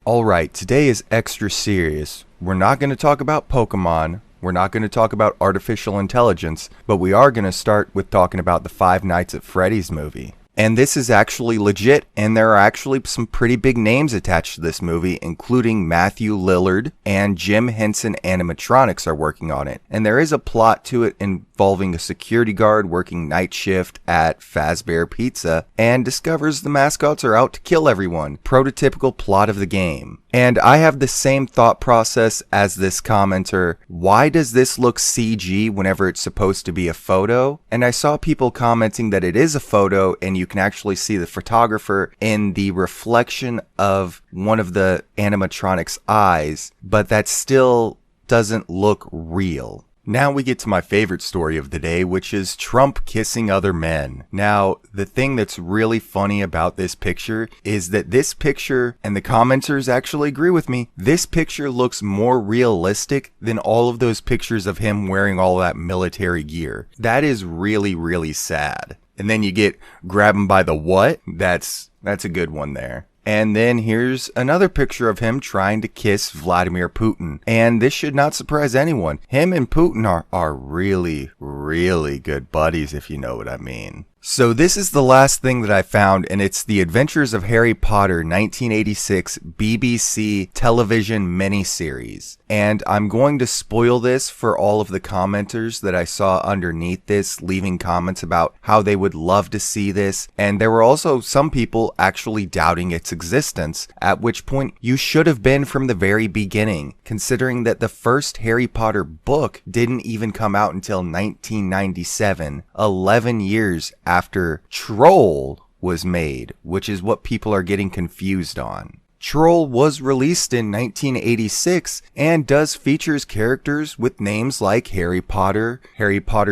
Alright, today is extra serious. We're not going to talk about Pokemon, we're not going to talk about artificial intelligence, but we are going to start with talking about the Five Nights at Freddy's movie. And this is actually legit, and there are actually some pretty big names attached to this movie, including Matthew Lillard and Jim Henson Animatronics are working on it. And there is a plot to it involving a security guard working night shift at Fazbear Pizza and discovers the mascots are out to kill everyone. Prototypical plot of the game. And I have the same thought process as this commenter. Why does this look CG whenever it's supposed to be a photo? And I saw people commenting that it is a photo and you can actually see the photographer in the reflection of one of the animatronic's eyes, but that still doesn't look real. Now we get to my favorite story of the day, which is Trump kissing other men. Now, the thing that's really funny about this picture is that this picture, and the commenters actually agree with me, this picture looks more realistic than all of those pictures of him wearing all that military gear. That is really, really sad. And then you get grab him by the what? That's a good one there. And then here's another picture of him trying to kiss Vladimir Putin. And this should not surprise anyone. Him and Putin are really, really good buddies, if you know what I mean. So this is the last thing that I found, and it's The Adventures of Harry Potter 1986 BBC television miniseries. And I'm going to spoil this for all of the commenters that I saw underneath this, leaving comments about how they would love to see this. And there were also some people actually doubting its existence, at which point you should have been from the very beginning, considering that the first Harry Potter book didn't even come out until 1997, 11 years after Troll was made, which is what people are getting confused on. Troll was released in 1986 and does features characters with names like Harry Potter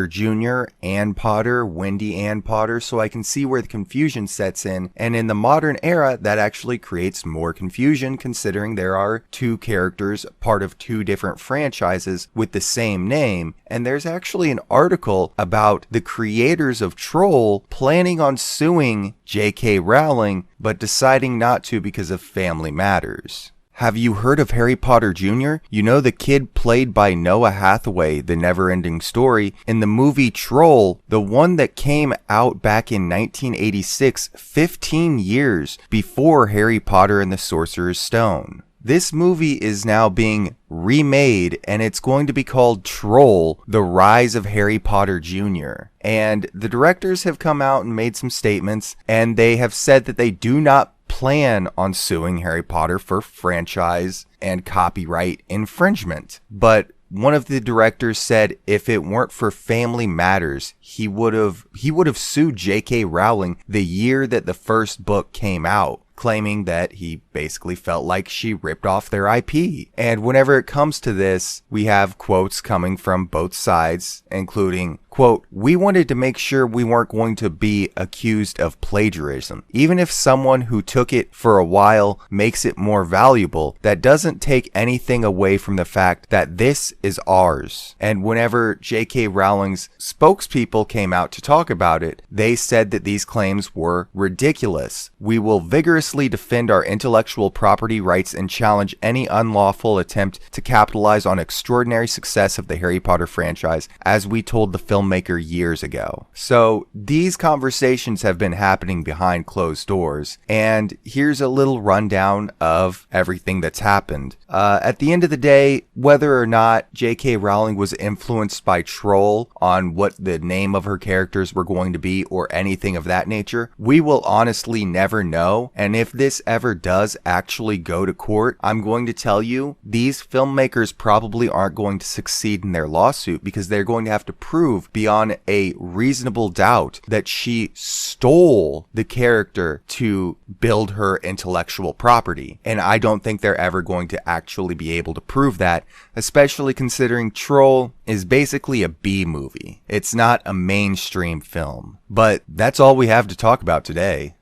Jr., Ann Potter, Wendy Ann Potter, so I can see where the confusion sets in. And in the modern era, that actually creates more confusion considering there are two characters, part of two different franchises with the same name. And there's actually an article about the creators of Troll planning on suing J.K. Rowling, but deciding not to because of family matters. Have you heard of Harry Potter Jr.? You know, the kid played by Noah Hathaway, the never-ending story, in the movie Troll, the one that came out back in 1986, 15 years before Harry Potter and the Sorcerer's Stone. This movie is now being remade, and it's going to be called Troll, The Rise of Harry Potter Jr. And the directors have come out and made some statements, and they have said that they do not plan on suing Harry Potter for franchise and copyright infringement. But one of the directors said if it weren't for family matters, he would have sued J.K. Rowling the year that the first book came out, claiming that he basically felt like she ripped off their IP. And whenever it comes to this, we have quotes coming from both sides, including, quote, "We wanted to make sure we weren't going to be accused of plagiarism. Even if someone who took it for a while makes it more valuable, that doesn't take anything away from the fact that this is ours." And whenever J.K. Rowling's spokespeople came out to talk about it, they said that these claims were ridiculous. "We will vigorously defend our intellectual property rights and challenge any unlawful attempt to capitalize on extraordinary success of the Harry Potter franchise, as we told the filmmaker years ago." So these conversations have been happening behind closed doors, and here's a little rundown of everything that's happened. At the end of the day, whether or not J.K. Rowling was influenced by Troll on what the name of her characters were going to be or anything of that nature, we will honestly never know. And if this ever does actually go to court, I'm going to tell you, these filmmakers probably aren't going to succeed in their lawsuit because they're going to have to prove beyond a reasonable doubt that she stole the character to build her intellectual property. And I don't think they're ever going to actually be able to prove that, especially considering Troll is basically a B movie. It's not a mainstream film. But that's all we have to talk about today.